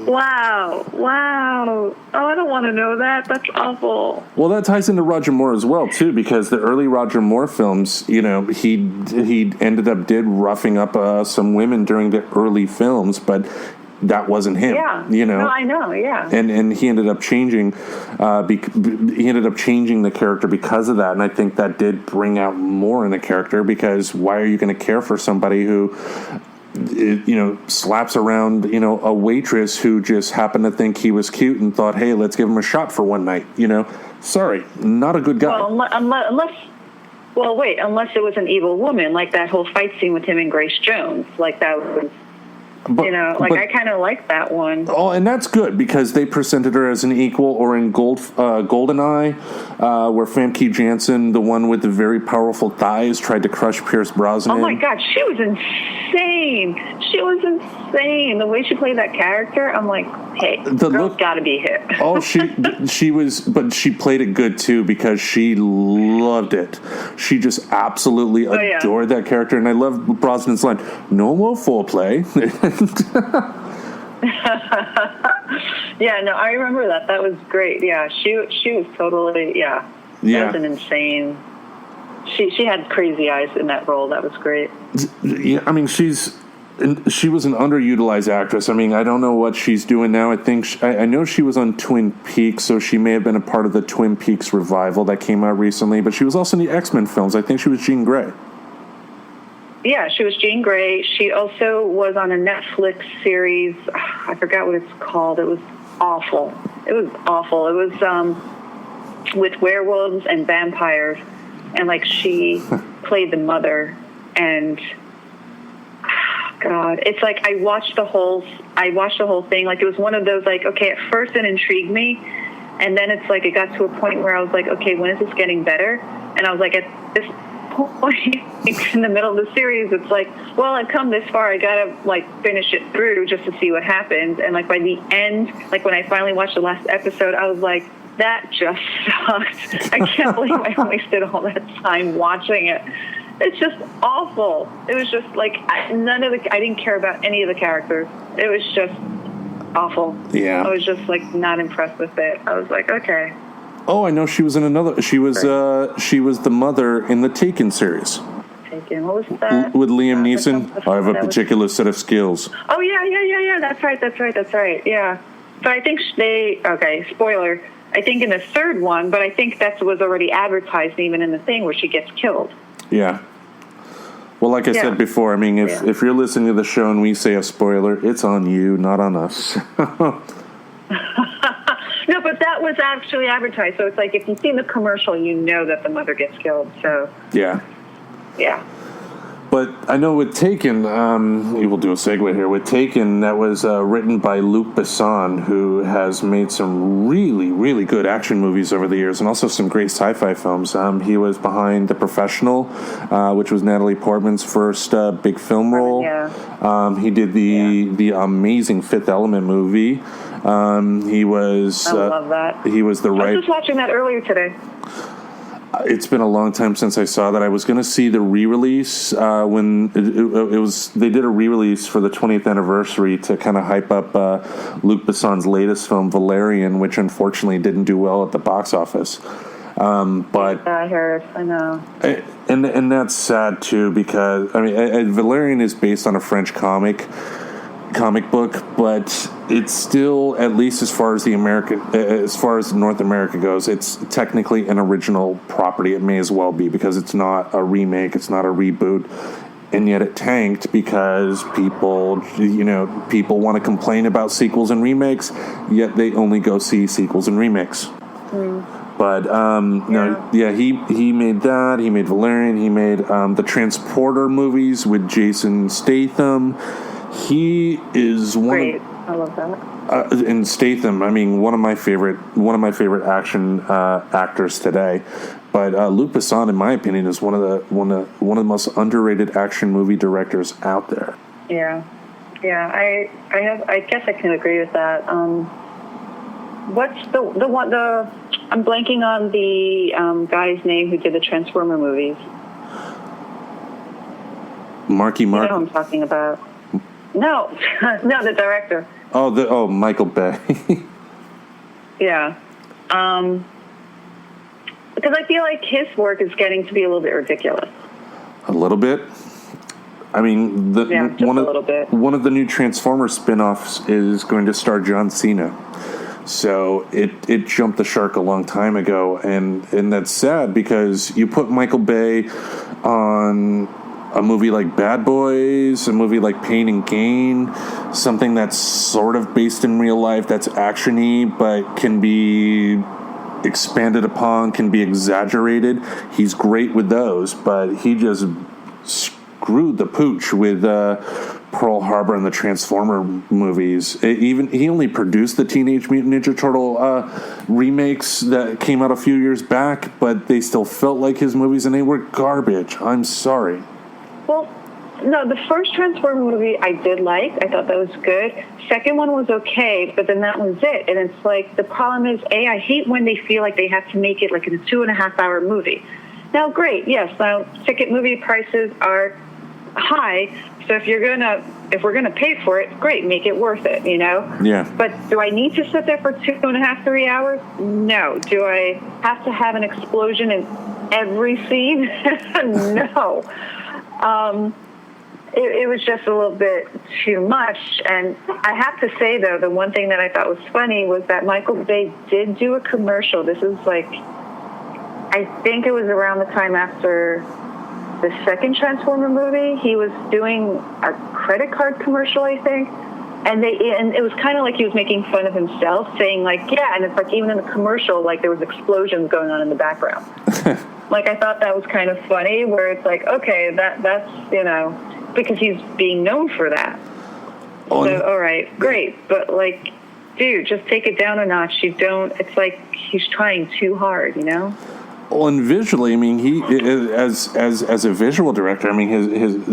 Wow. Oh, I don't want to know that. That's awful. Well, that ties into Roger Moore as well, too, because the early Roger Moore films, he ended up roughing up some women during the early films, but that wasn't him. Yeah. No, I know. Yeah. And he ended up changing. He ended up changing the character because of that, and I think that did bring out more in the character. Because why are you going to care for somebody who, slaps around, a waitress who just happened to think he was cute and thought, hey, let's give him a shot for one night. Sorry, not a good guy. Well, unless it was an evil woman, like that whole fight scene with him and Grace Jones, like that was. I kind of like that one. Oh, and that's good because they presented her as an equal. Or in GoldenEye, where Famke Janssen, the one with the very powerful thighs, tried to crush Pierce Brosnan. Oh my God, she was insane. The way she played that character, I'm like, hey, girl's got to be hit. Oh, she was, but she played it good too because she loved it. She just absolutely adored that character, and I love Brosnan's line, "No more foreplay." Yeah, no, I remember that. That was great. Yeah, she was totally, That was an insane. She had crazy eyes in that role. That was great. Yeah, I mean, she was an underutilized actress. I mean, I don't know what she's doing now. I know she was on Twin Peaks, so she may have been a part of the Twin Peaks revival that came out recently. But she was also in the X-Men films. I think she was Jean Grey. Yeah, she was Jean Grey. She also was on a Netflix series. I forgot what it's called. It was awful. It was with werewolves and vampires, and she played the mother. And God, it's like I watched the whole thing. Like it was one of those okay, at first it intrigued me, and then it's like it got to a point where I was like, okay, when is this getting better? And I was like, at this point in the middle of the series, it's like, well, I've come this far, I gotta finish it through just to see what happens. And by the end, when I finally watched the last episode, I was like, that just sucked. I can't believe I wasted all that time watching it. It's just awful. It was just I didn't care about any of the characters. It was just awful. Yeah. I was just not impressed with it. I was like, okay. Oh, I know she was in another. She was the mother in the Taken series. Taken. What was that? With Liam Neeson. I have a particular set of skills. Oh yeah. That's right. Yeah. But I think spoiler. I think in the third one, but I think that was already advertised even in the thing where she gets killed. Yeah. Well, like I said before, I mean, if you're listening to the show and we say a spoiler, it's on you, not on us. No, but that was actually advertised. So it's like if you've seen the commercial, you know that the mother gets killed. So yeah. But I know with Taken, we will do a segue here. With Taken, that was written by Luc Besson, who has made some really, really good action movies over the years, and also some great sci-fi films. He was behind The Professional, which was Natalie Portman's first big film role. He did the amazing Fifth Element movie. He was. I love that. He was the right. I was just watching that earlier today. It's been a long time since I saw that. I was going to see the re-release when it was. They did a re-release for the 20th anniversary to kind of hype up Luc Besson's latest film, Valerian, which unfortunately didn't do well at the box office. But I heard. I know. And that's sad too, because I mean, Valerian is based on a French comic book, but it's still, at least as far as North America goes, it's technically an original property. It may as well be, because it's not a remake, it's not a reboot, and yet it tanked because people want to complain about sequels and remakes, yet they only go see sequels and remakes. But he made that. He made Valerian. He made the Transporter movies with Jason Statham. He is Great. I love that. And Statham, I mean, one of my favorite action actors today. But Luc Besson, in my opinion, is one of the most underrated action movie directors out there. Yeah. I guess I can agree with that. What's the one? I'm blanking on the guy's name who did the Transformer movies. Marky Mark. You know who I'm talking about. No, the director. Michael Bay. Yeah. Because I feel like his work is getting to be a little bit ridiculous. A little bit. I mean, just a little bit. One of the new Transformers spin-offs is going to star John Cena. So it jumped the shark a long time ago, and that's sad because you put Michael Bay on a movie like Bad Boys, a movie like Pain and Gain, something that's sort of based in real life, that's action-y, but can be expanded upon, can be exaggerated. He's great with those, but he just screwed the pooch with Pearl Harbor and the Transformer movies. He only produced the Teenage Mutant Ninja Turtle remakes that came out a few years back, but they still felt like his movies, and they were garbage. I'm sorry. Well, no, the first Transformer movie I did like. I thought that was good. Second one was okay, but then that was it. And it's like, the problem is, I hate when they feel like they have to make it like a 2.5-hour movie. Now, great, yes, now ticket movie prices are high, so if we're gonna pay for it, great, make it worth it, you know? Yeah. But do I need to sit there for 2.5, 3 hours? No. Do I have to have an explosion in every scene? No. It was just a little bit too much. And I have to say, though, the one thing that I thought was funny was that Michael Bay did do a commercial. This is like, I think it was around the time after the second Transformer movie. He was doing a credit card commercial, I think. And it was kind of like he was making fun of himself, saying like, yeah, and it's like even in the commercial, like there was explosions going on in the background. Like, I thought that was kind of funny, where it's like, okay, that's, you know, because he's being known for that. So, all right, great. But, like, dude, just take it down a notch. It's like he's trying too hard, you know? Well, and visually, I mean, he as a visual director, I mean,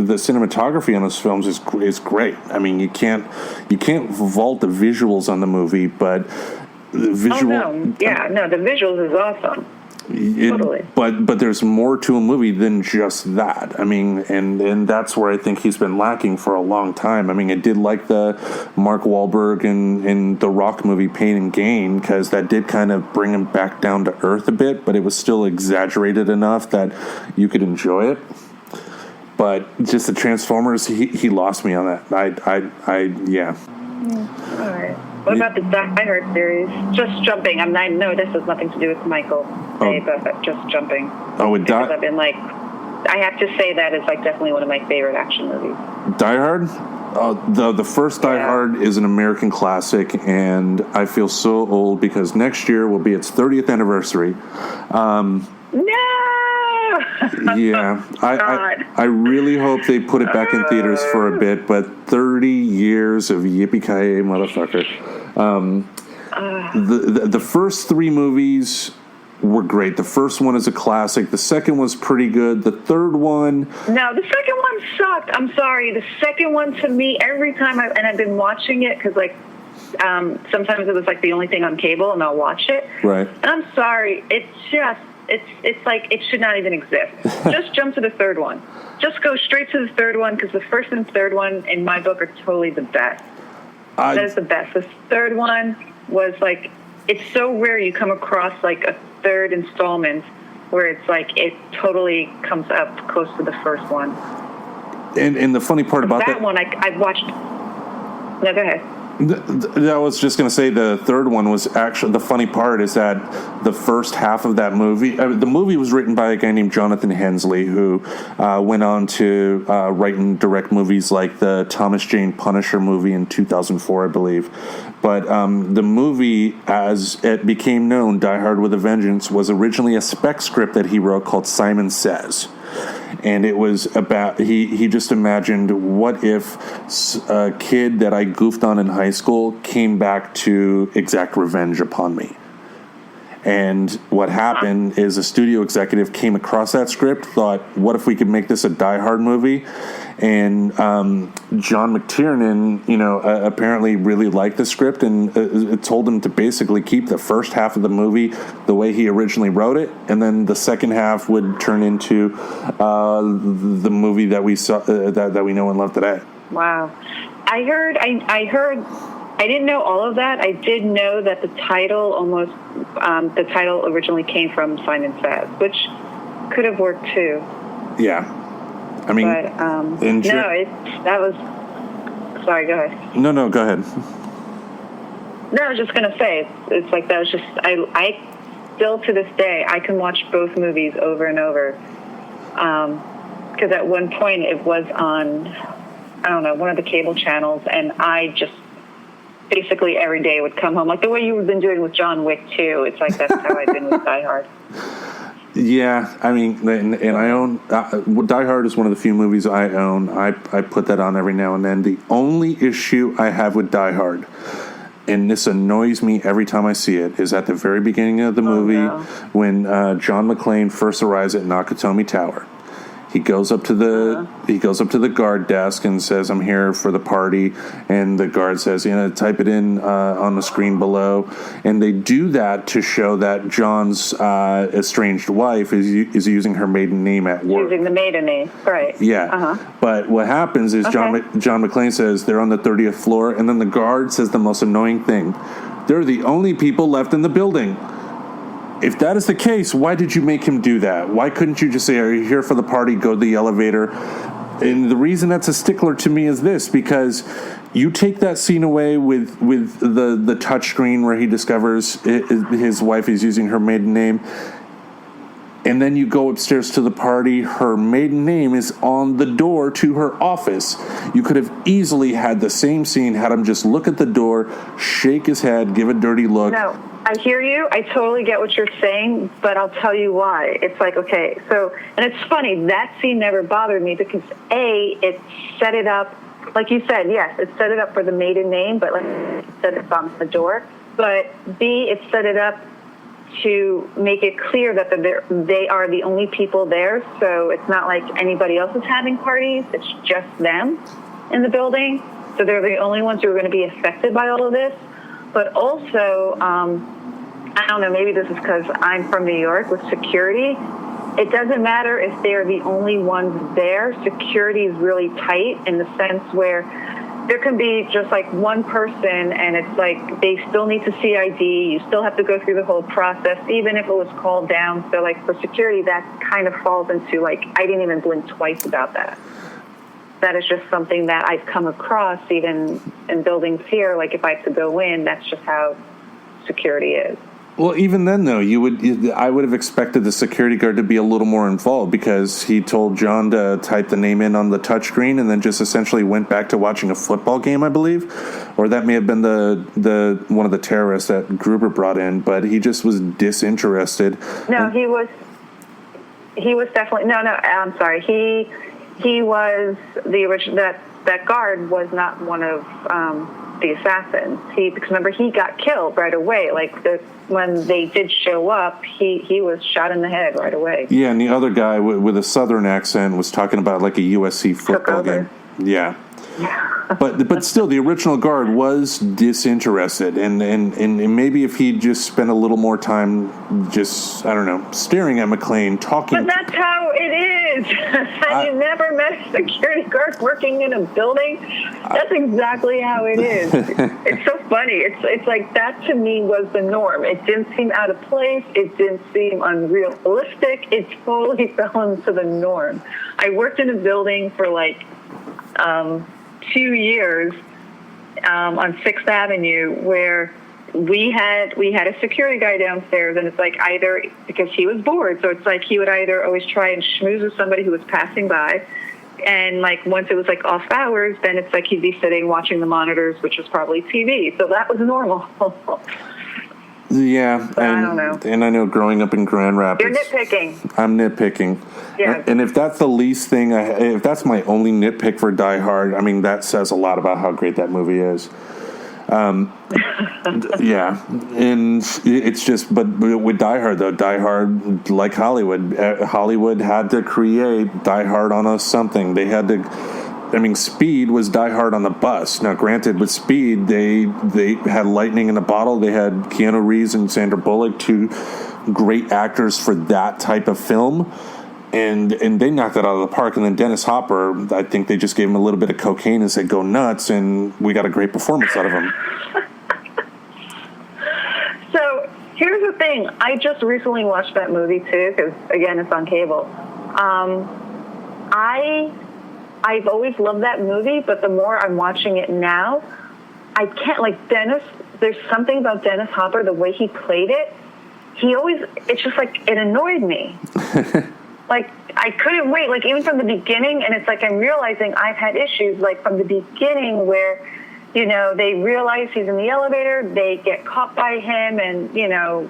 the cinematography on his films is great. I mean, you can't vault the visuals on the movie, but the visual. Oh no, yeah, no, the visuals is awesome. Totally. But there's more to a movie than just that. I mean, and that's where I think he's been lacking for a long time. I mean, I did like the Mark Wahlberg and the Rock movie Pain and Gain, because that did kind of bring him back down to earth a bit, but it was still exaggerated enough that you could enjoy it. But just the Transformers, he lost me on that. Yeah. All right. What about the Die Hard series? Just jumping. No, this has nothing to do with Michael Bay, but just jumping. Oh, with because I've been like, I have to say that is like definitely one of my favorite action movies. Die Hard? The first Die Hard is an American classic, and I feel so old because next year will be its 30th anniversary. No! Yeah, I really hope they put it back in theaters for a bit, but 30 years of yippee-ki-yay, motherfucker. The first three movies were great. The first one is a classic. The second was pretty good. The third one... No, the second one sucked. I'm sorry. The second one, to me, every time I've been watching it, because, like, sometimes it was, like, the only thing on cable, and I'll watch it. Right. And I'm sorry. It's like it should not even exist. Just jump to the third one. Just go straight to the third one, because the first and third one, in my book, are totally the best. That is the best. The third one was, like, it's so rare you come across, like, a third installment where it's, like, it totally comes up close to the first one. And the funny part about that... That one, I've watched... No, go ahead. I was just going to say the third one was actually, the funny part is that the first half of that movie, the movie was written by a guy named Jonathan Hensley, who went on to write and direct movies like the Thomas Jane Punisher movie in 2004, I believe. But the movie, as it became known, Die Hard with a Vengeance, was originally a spec script that he wrote called Simon Says. And it was about, he just imagined, what if a kid that I goofed on in high school came back to exact revenge upon me? And what happened is a studio executive came across that script, thought, what if we could make this a Die Hard movie? And John McTiernan, apparently really liked the script, and it told him to basically keep the first half of the movie the way he originally wrote it, and then the second half would turn into the movie that we saw that we know and love today. Wow, I heard I didn't know all of that. I did know that the title originally came from Simon Says, which could have worked too. Yeah. I mean, but that was. Sorry, go ahead. No, go ahead. No, I was just gonna say it's like that was just I still to this day I can watch both movies over and over because at one point it was on I don't know one of the cable channels and I just basically every day would come home like the way you've been doing with John Wick too. It's like that's how I've been with Die Hard. Yeah, I mean, and I own Die Hard is one of the few movies I own. I put that on every now and then. The only issue I have with Die Hard, and this annoys me every time I see it, is at the very beginning of the movie when John McClane first arrives at Nakatomi Tower. He goes up to the guard desk and says, "I'm here for the party." And the guard says, type it in on the screen below. And they do that to show that John's estranged wife is using her maiden name at work. Using the maiden name, right? Yeah. But what happens is John McClane says they're on the 30th floor, and then the guard says the most annoying thing: "They're the only people left in the building." If that is the case, why did you make him do that? Why couldn't you just say, "Are you here for the party? Go to the elevator." And the reason that's a stickler to me is this, because you take that scene away with the touchscreen where he discovers his wife is using her maiden name, and then you go upstairs to the party, her maiden name is on the door to her office. You could have easily had the same scene, had him just look at the door, shake his head, give a dirty look. No. I hear you. I totally get what you're saying, but I'll tell you why. It's like, okay, so, and it's funny, that scene never bothered me because A, it set it up, like you said, yes, it set it up for the maiden name, but like it set it up on the door. But B, it set it up to make it clear that they are the only people there, so it's not like anybody else is having parties, it's just them in the building. So they're the only ones who are going to be affected by all of this. But also, I don't know, maybe this is because I'm from New York with security. It doesn't matter if they're the only ones there. Security is really tight in the sense where there can be just like one person and it's like they still need to see ID. You still have to go through the whole process, even if it was called down. So like for security, that kind of falls into like, I didn't even blink twice about that. That is just something that I've come across even in buildings here. Like if I have to go in, that's just how security is. Well, even then, though, I would have expected the security guard to be a little more involved because he told John to type the name in on the touchscreen and then just essentially went back to watching a football game, I believe, or that may have been the one of the terrorists that Gruber brought in, but he just was disinterested. No, he was definitely no. I'm sorry. He was the original. That guard was not one of the assassins. Because remember, he got killed right away. Like when they did show up, he was shot in the head right away. Yeah, and the other guy with a southern accent was talking about like a USC football game. Yeah. But still, the original guard was disinterested, and maybe if he just spent a little more time, just I don't know, staring at McClane, talking. But that's how it is. Have you never met a security guard working in a building? That's exactly how it is. It's so funny. It's like that to me was the norm. It didn't seem out of place. It didn't seem unrealistic. It totally fell into the norm. I worked in a building for like 2 years on 6th Avenue where we had a security guy downstairs, and it's like either because he was bored, so it's like he would either always try and schmooze with somebody who was passing by, and like once it was like off hours, then it's like he'd be sitting watching the monitors, which was probably TV, so that was normal. Yeah, I don't know. And I know growing up in Grand Rapids, you're nitpicking. I'm nitpicking. Yeah. And if that's the least thing, if that's my only nitpick for Die Hard, I mean, that says a lot about how great that movie is. Yeah, and it's just, but with Die Hard, though, Die Hard, like Hollywood had to create Die Hard on us something. They had to, I mean, Speed was Die Hard on the bus. Now, granted, with Speed, they had lightning in a bottle. They had Keanu Reeves and Sandra Bullock, two great actors for that type of film. And they knocked that out of the park. And then Dennis Hopper, I think they just gave him a little bit of cocaine and said, go nuts, and we got a great performance out of him. So here's the thing. I just recently watched that movie, too, because, again, it's on cable. I've always loved that movie, but the more I'm watching it now, I can't, like, Dennis, there's something about Dennis Hopper, the way he played it, it's just, like, it annoyed me. Like, I couldn't wait, like, even from the beginning, and it's like I'm realizing I've had issues, like, from the beginning where, you know, they realize he's in the elevator, they get caught by him, and, you know,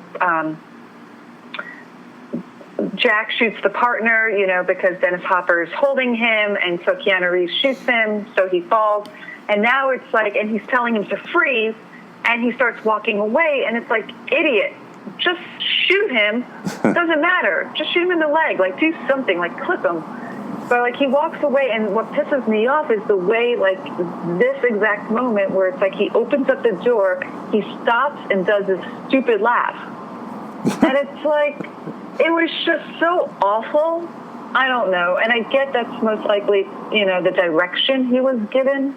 Jack shoots the partner, you know, because Dennis Hopper is holding him, and so Keanu Reeves shoots him, so he falls. And now it's like, and he's telling him to freeze, and he starts walking away, and it's like, idiot, just shoot him. Doesn't matter. Just shoot him in the leg. Like, do something. Like, clip him. But, like, he walks away, and what pisses me off is the way, like, this exact moment where it's like he opens up the door, he stops and does this stupid laugh. And it's like, it was just so awful. I don't know. And I get that's most likely, you know, the direction he was given.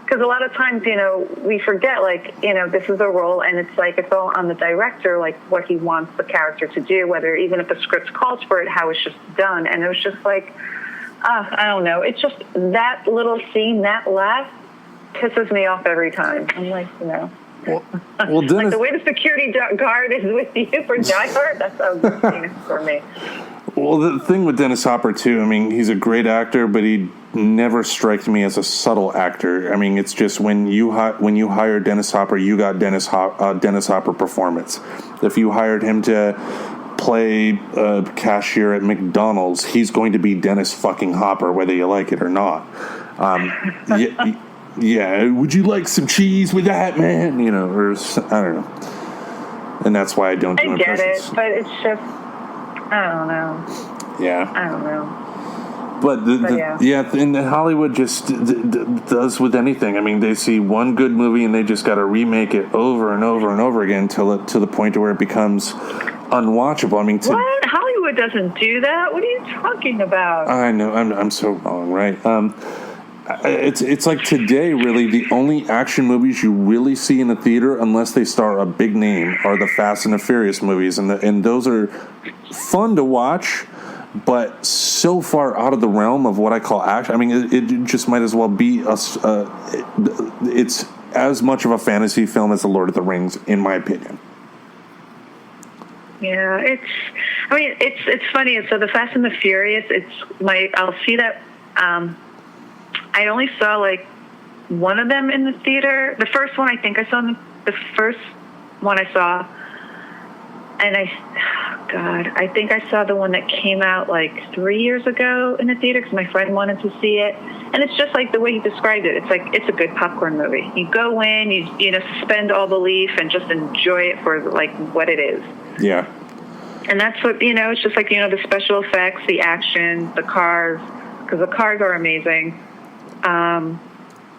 Because a lot of times, you know, we forget, like, you know, this is a role, and it's like it's all on the director, like what he wants the character to do, whether even if the script calls for it, how it's just done. And it was just like, I don't know. It's just that little scene, that laugh, pisses me off every time. I'm like, you know. Well, Dennis, like the way the security guard is with you for Die Hard, that's how good for me. Well, the thing with Dennis Hopper, too, I mean, he's a great actor, but he never strikes me as a subtle actor. I mean, it's just when you hire Dennis Hopper, you got Dennis Hopper performance. If you hired him to play a cashier at McDonald's, he's going to be Dennis fucking Hopper, whether you like it or not. Yeah, would you like some cheese with that, man? You know, or I don't know. And that's why I don't do impressions. I get it, but it's just, I don't know. Yeah. I don't know. But and Hollywood just does with anything. I mean, they see one good movie and they just got to remake it over and over and over again to the point where it becomes unwatchable. I mean, what? Hollywood doesn't do that. What are you talking about? I know. I'm so wrong, right? It's like today, really, the only action movies you really see in the theater, unless they star a big name, are the Fast and the Furious movies, and those are fun to watch, but so far out of the realm of what I call action. I mean, it just might as well be it's as much of a fantasy film as The Lord of the Rings, in my opinion. Yeah, it's funny. So the Fast and the Furious, I'll see that. I only saw like one of them in the theater. The first one, I think I saw the first one I saw, and I think I saw the one that came out like 3 years ago in the theater because my friend wanted to see it. And it's just like the way he described it. It's like, it's a good popcorn movie. You go in, you know, suspend all belief and just enjoy it for like what it is. Yeah. And that's what, you know, it's just like, you know, the special effects, the action, the cars, because the cars are amazing.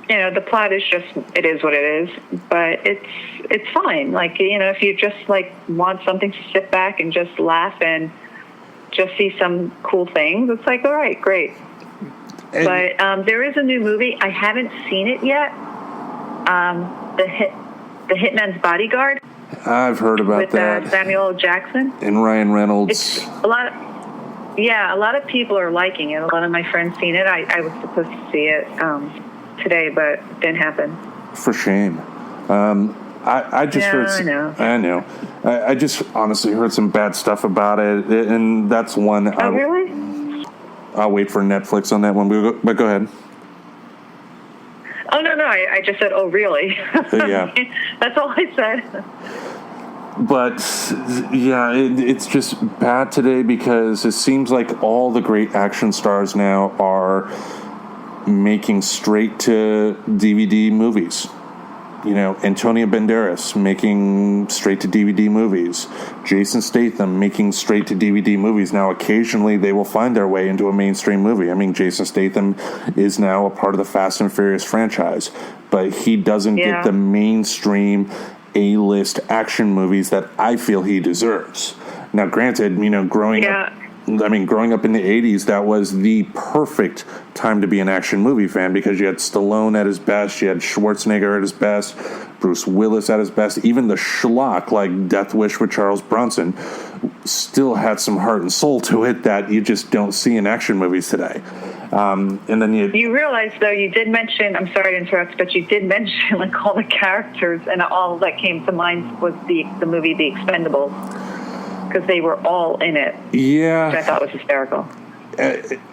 You know, the plot is just, it is what it is, but it's fine. Like, you know, if you just like want something to sit back and just laugh and just see some cool things, it's like, all right, great. But there is a new movie. I haven't seen it yet. The Hitman's Bodyguard. I've heard about that. With Samuel L. Jackson. And Ryan Reynolds. It's a lot of people are liking it. A lot of my friends seen it. I was supposed to see it today, but it didn't happen. For shame. I just heard. I know. I just honestly heard some bad stuff about it, and that's one. Oh, really? I'll wait for Netflix on that one. But go ahead. Oh, no. I just said, oh, really? Yeah. That's all I said. But, yeah, it's just bad today because it seems like all the great action stars now are making straight-to-DVD movies. You know, Antonio Banderas making straight-to-DVD movies. Jason Statham making straight-to-DVD movies. Now, occasionally, they will find their way into a mainstream movie. I mean, Jason Statham is now a part of the Fast and Furious franchise, but he doesn't get the mainstream A-list action movies that I feel he deserves. Now, granted, you know, growing I mean, growing up in the 80s, that was the perfect time to be an action movie fan because you had Stallone at his best, you had Schwarzenegger at his best, Bruce Willis at his best. Even the schlock like Death Wish with Charles Bronson still had some heart and soul to it that you just don't see in action movies today. And then you realize, though, you did mention, I'm sorry to interrupt, but you did mention like all the characters, and all that came to mind was the movie The Expendables, because they were all in it. Yeah. Which I thought was hysterical.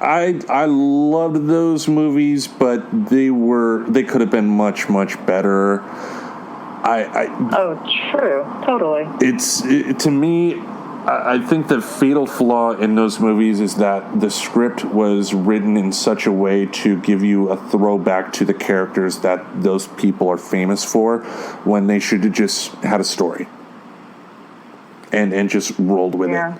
I loved those movies, but they could have been much, much better. Oh, true. Totally. To me, I think the fatal flaw in those movies is that the script was written in such a way to give you a throwback to the characters that those people are famous for, when they should have just had a story and just rolled with it.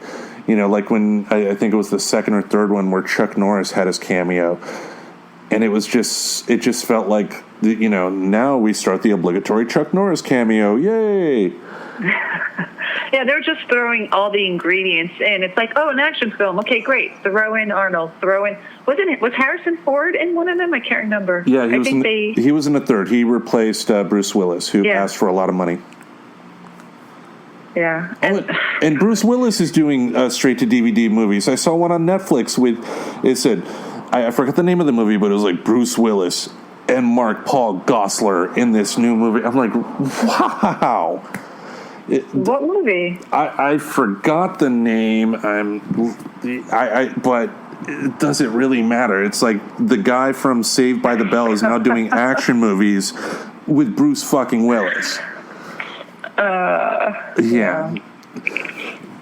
You know, like when I think it was the second or third one where Chuck Norris had his cameo, and it just felt like, you know, now we start the obligatory Chuck Norris cameo, yay! Yeah, they're just throwing all the ingredients in. It's like, oh, an action film. Okay, great. Throw in Arnold. Was Harrison Ford in one of them? I can't remember. Yeah, he was in the third. He replaced Bruce Willis, who asked for a lot of money. Yeah. And Bruce Willis is doing straight-to-DVD movies. I saw one on Netflix it said, I forgot the name of the movie, but it was like Bruce Willis and Mark Paul Gosselaar in this new movie. I'm like, wow. What movie? I forgot the name. But it doesn't really matter. It's like the guy from Saved by the Bell is now doing action movies with Bruce fucking Willis. Yeah.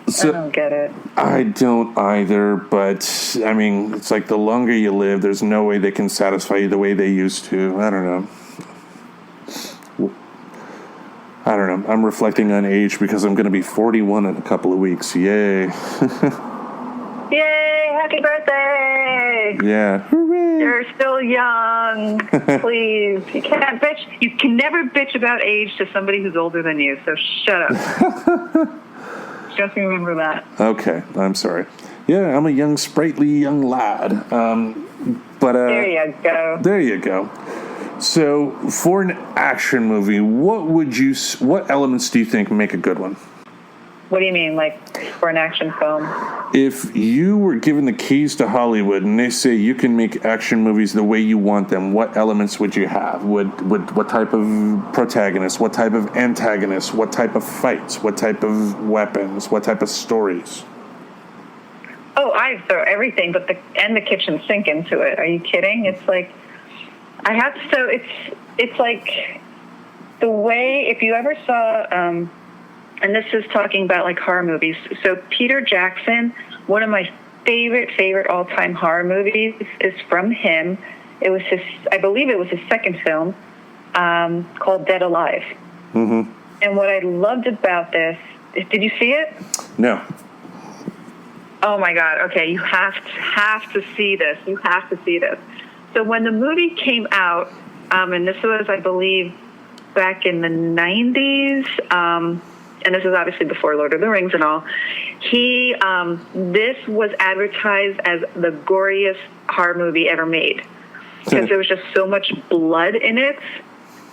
So, I don't get it. I don't either, but I mean, it's like the longer you live, there's no way they can satisfy you the way they used to. I don't know. I'm reflecting on age because I'm going to be 41 in a couple of weeks. Yay. Yay, happy birthday. Yeah. Hooray. You're still young. Please. You can't bitch. You can never bitch about age to somebody who's older than you, so shut up. Just remember that. Okay, I'm sorry. Yeah, I'm a young, sprightly young lad. But there you go. There you go. So, for an action movie, what elements do you think make a good one? What do you mean, like, for an action film? If you were given the keys to Hollywood and they say you can make action movies the way you want them, what elements would you have? What type of protagonist? What type of antagonist? What type of fights? What type of weapons? What type of stories? Oh, I throw everything but the kitchen sink into it. Are you kidding? It's like, it's like the way, if you ever saw, and this is talking about like horror movies. So Peter Jackson, one of my favorite all-time horror movies is from him. It was I believe it was his second film, called Dead Alive. Mm-hmm. And what I loved about this, did you see it? No. Oh my God. Okay. You have to see this. You have to see this. So when the movie came out, and this was, I believe, back in the 90s, and this is obviously before Lord of the Rings and all, this was advertised as the goriest horror movie ever made, because there was just so much blood in it.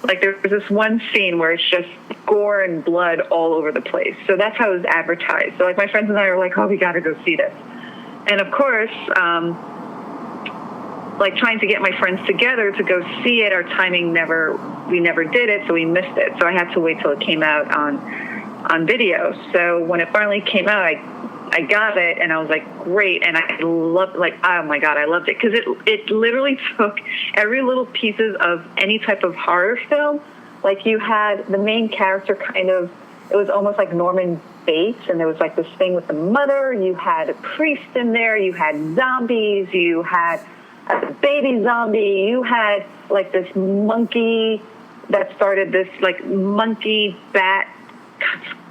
Like, there was this one scene where it's just gore and blood all over the place. So that's how it was advertised. So, like, my friends and I were like, oh, we got to go see this. And, of course, like, trying to get my friends together to go see it, our timing we never did it, so we missed it. So I had to wait till it came out on video. So when it finally came out, I got it, and I was like, great, and I loved, like, oh my God, I loved it, because it literally took every little pieces of any type of horror film. Like, you had the main character it was almost like Norman Bates, and there was like this thing with the mother, you had a priest in there, you had zombies, you had a baby zombie, you had like this monkey that started this like monkey bat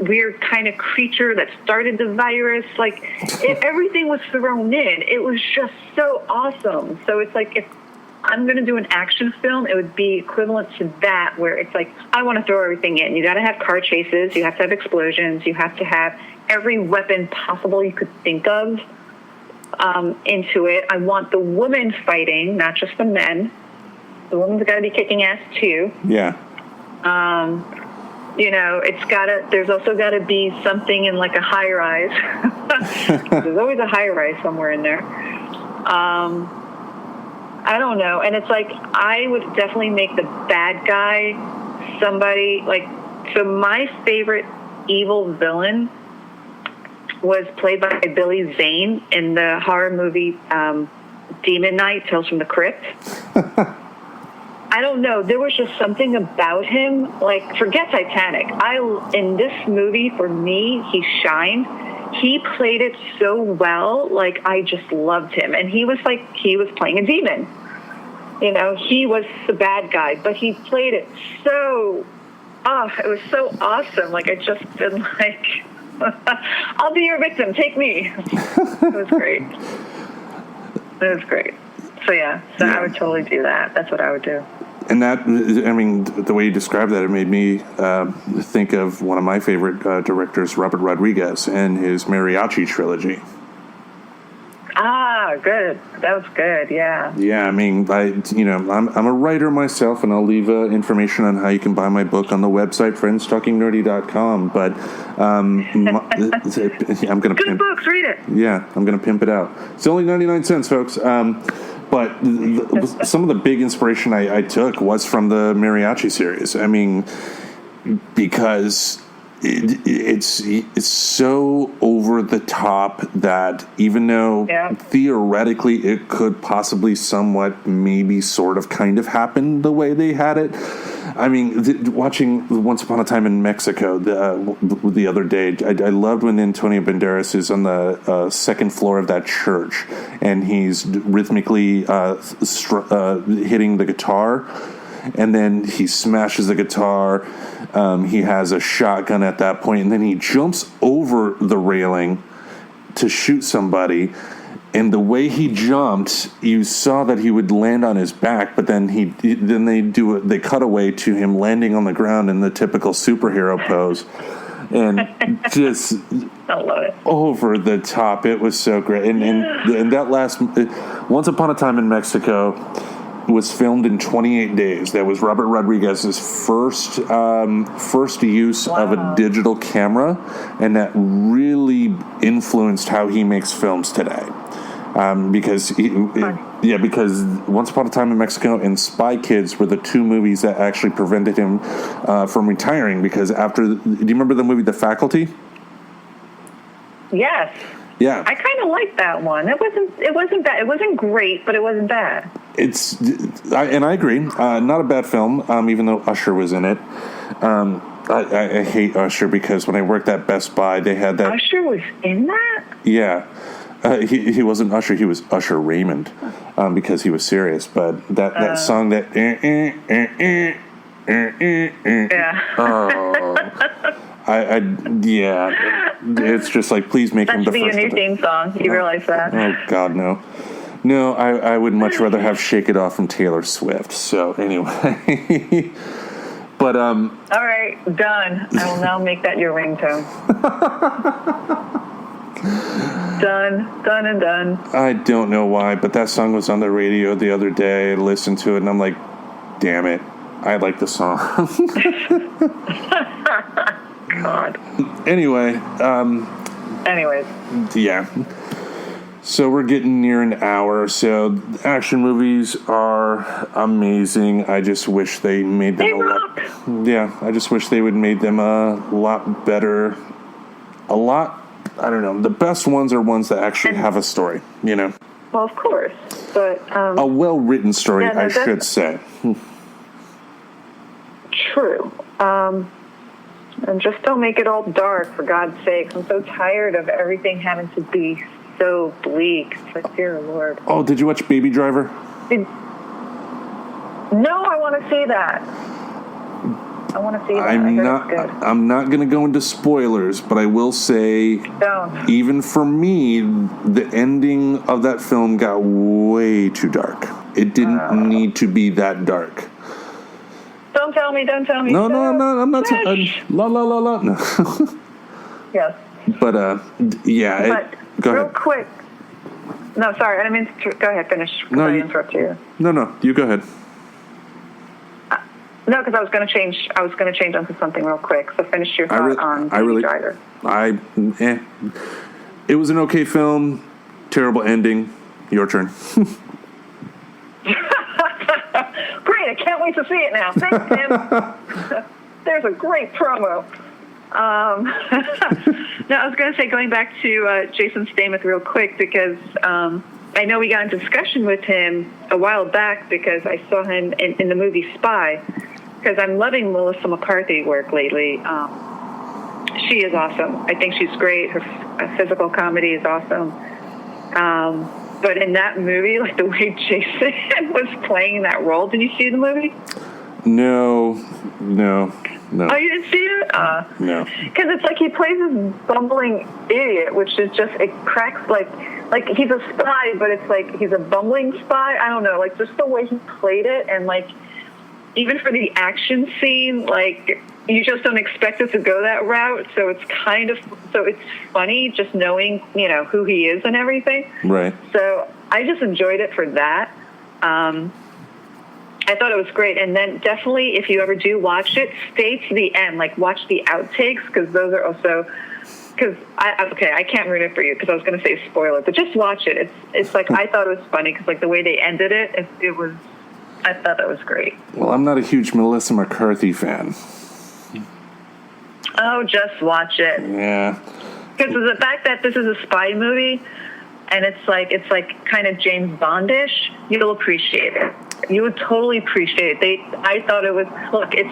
weird kind of creature that started the virus. Like, everything was thrown in. It was just so awesome. So it's like, if I'm going to do an action film, it would be equivalent to that, where it's like, I want to throw everything in. You got to have car chases, you have to have explosions, you have to have every weapon possible you could think of. into it. I want the women fighting, not just the men. The women's got to be kicking ass too. Yeah. There's also got to be something in like a high rise. There's always a high rise somewhere in there. I don't know. And it's like, I would definitely make the bad guy somebody like, so my favorite evil villain was played by Billy Zane in the horror movie Demon Knight, Tales from the Crypt. I don't know. There was just something about him. Like, forget Titanic. In this movie, for me, he shined. He played it so well. Like, I just loved him. And he was playing a demon. You know, he was the bad guy, but he played it so, it was so awesome. Like, I just been like, I'll be your victim. Take me. It was great. It was great. So, yeah. I would totally do that. That's what I would do. And that, I mean, the way you described that, it made me think of one of my favorite directors, Robert Rodriguez, and his Mariachi trilogy. Ah, good. That was good, yeah. Yeah, I mean, I'm a writer myself, and I'll leave information on how you can buy my book on the website, friendstalkingnerdy.com. But I'm going to good books, read it. Yeah, I'm going to pimp it out. It's only 99 cents, folks. But some of the big inspiration I took was from the Mariachi series. I mean, because it's so over the top that even though theoretically it could possibly somewhat maybe sort of kind of happen the way they had it. I mean, watching Once Upon a Time in Mexico the other day, I loved when Antonio Banderas is on the second floor of that church and he's rhythmically hitting the guitar, and then he smashes the guitar. He has a shotgun at that point, and then he jumps over the railing to shoot somebody. And the way he jumped, you saw that he would land on his back, but then they cut away to him landing on the ground in the typical superhero pose, and just I love it. Over the top. It was so great. And that last Once Upon a Time in Mexico was filmed in 28 days. That was Robert Rodriguez's first use of a digital camera, and that really influenced how he makes films today. Because Once Upon a Time in Mexico and Spy Kids were the two movies that actually prevented him from retiring. Because do you remember the movie The Faculty? Yes. Yeah, I kind of liked that one. It wasn't bad. It wasn't great, but it wasn't bad. I agree. Not a bad film, even though Usher was in it. I hate Usher because when I worked at Best Buy, they had that. Usher was in that? Yeah. He wasn't Usher. He was Usher Raymond because he was serious. But that song that. It's just like, please make him the first. That should be your new theme song. You realize that? Oh God, no. No, I would much rather have "Shake It Off" from Taylor Swift. So anyway, but all right, done. I will now make that your ringtone. Done and done. I don't know why, but that song was on the radio the other day. I listened to it, and I'm like, damn it, I like the song. God. Anyway. Anyways. Yeah. So we're getting near an hour. So action movies are amazing. I just wish they made them I just wish they would made them a lot better. I don't know. The best ones are ones that actually have a story, you know? Well, of course. But a well-written story, I should say. True. And just don't make it all dark, for God's sakes. I'm so tired of everything having to be so bleak. It's like, dear Lord. Oh, did you watch Baby Driver? No, I want to see that. I want to see that. I'm not going to go into spoilers, but I will say, even for me, the ending of that film got way too dark. It didn't need to be that dark. Don't tell me. No, I'm not. La. No. Yes. But, yeah. But go real ahead. quick, No, sorry. I didn't mean to go ahead. Finish. No, I interrupted you. No, you go ahead. No, because I was going to change. I was going to change onto something real quick. So finish your thought on Baby Driver. It was an okay film. Terrible ending. Your turn. Great! I can't wait to see it now. Thanks, Tim. There's a great promo. No, I was going to say, going back to Jason Statham real quick, because I know we got in discussion with him a while back because I saw him in the movie Spy, because I'm loving Melissa McCarthy work lately. She is awesome. I think she's great. Her physical comedy is awesome. But in that movie, like the way Jason was playing that role, did you see the movie? No. Oh, you didn't see it? No. Because it's like he plays this bumbling idiot, which is just, it cracks, like he's a spy, but it's like he's a bumbling spy. I don't know, like just the way he played it, and like even for the action scene, like you just don't expect it to go that route. So it's funny just knowing, who he is and everything. Right. So I just enjoyed it for that. I thought it was great. And then definitely, if you ever do watch it, stay to the end. Like, watch the outtakes, because those are also... Because, I can't ruin it for you, because I was going to say spoiler, but just watch it. It's like, I thought it was funny, because, like, the way they ended it, I thought that was great. Well, I'm not a huge Melissa McCarthy fan. Oh, just watch it. Yeah. Because of the fact that this is a spy movie, and it's like kind of James Bondish, you'll appreciate it. You would totally appreciate it. I thought it was, look, is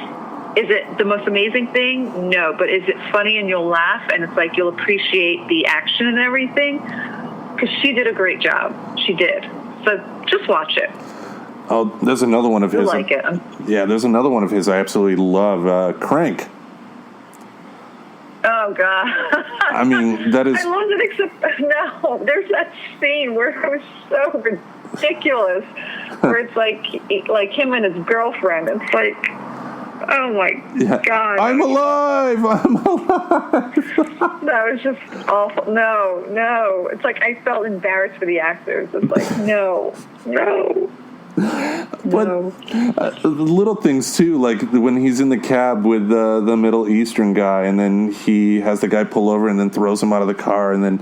it the most amazing thing? No, but is it funny and you'll laugh, and it's like you'll appreciate the action and everything? Because she did a great job. She did. So just watch it. Oh, there's another one of his. You'll like it. Yeah, there's another one of his I absolutely love, Crank. Oh, God. I mean, that is... I loved it, except, no, there's that scene where it was so ridiculous, where it's like him and his girlfriend. It's like, oh, my God. I'm alive! That was just awful. No. It's like I felt embarrassed for the actors. It's like, no. But little things too, like when he's in the cab with the Middle Eastern guy, and then he has the guy pull over and then throws him out of the car, and then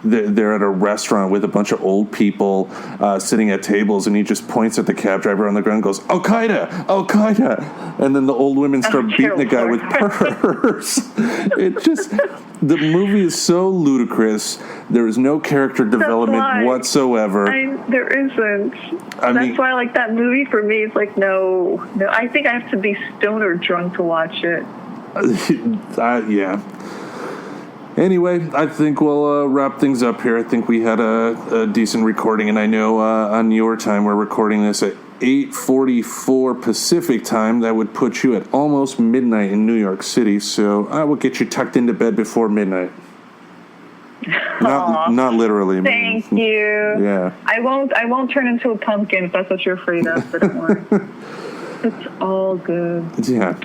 they're at a restaurant with a bunch of old people sitting at tables, and he just points at the cab driver on the ground and goes, Al Qaeda, and then the old women start beating the guy with purse. It just, the movie is so ludicrous. There is no character development whatsoever. There isn't. That's why, like, that movie for me is like, no. I think I have to be stoned or drunk to watch it. Yeah. Anyway, I think we'll wrap things up here. I think we had a decent recording, and I know on your time we're recording this at 8:44 Pacific time. That would put you at almost midnight in New York City, so I will get you tucked into bed before midnight. Not literally. Thank you. Yeah. I won't turn into a pumpkin if that's what you're afraid of, but don't worry. It's all good. Yeah.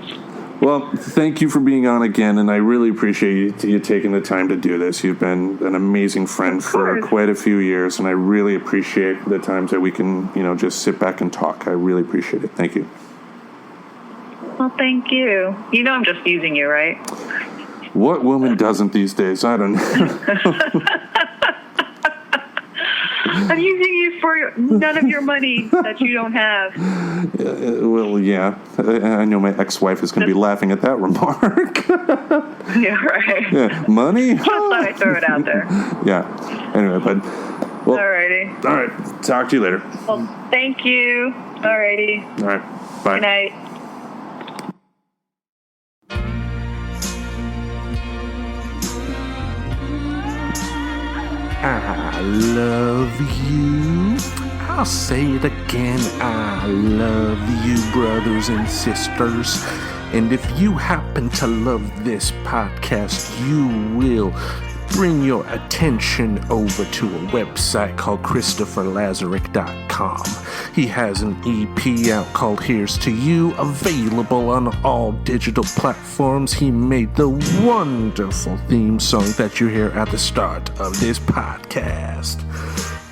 Well, thank you for being on again, and I really appreciate you taking the time to do this. You've been an amazing friend for quite a few years, and I really appreciate the times that we can, just sit back and talk. I really appreciate it. Thank you. Well, thank you. You know I'm just using you, right? What woman doesn't these days? I don't know. I'm using you for none of your money that you don't have. Well, yeah. I know my ex-wife is going to be laughing at that remark. Yeah, right. Yeah. Money? Just thought I'd throw it out there. Yeah. Anyway, but... Well, alrighty. All right. Talk to you later. Well, thank you. Alrighty. All right. Bye. Good night. I love you. I'll say it again. I love you, brothers and sisters. And if you happen to love this podcast, you will bring your attention over to a website called ChristopherLazarek.com. He has an EP out called Here's to You, available on all digital platforms. He made the wonderful theme song that you hear at the start of this podcast.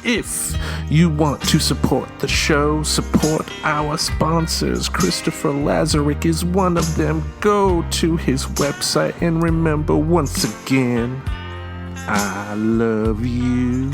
if you want to support the show, support our sponsors, Christopher Lazarek is one of them. Go to his website and remember once again, I love you.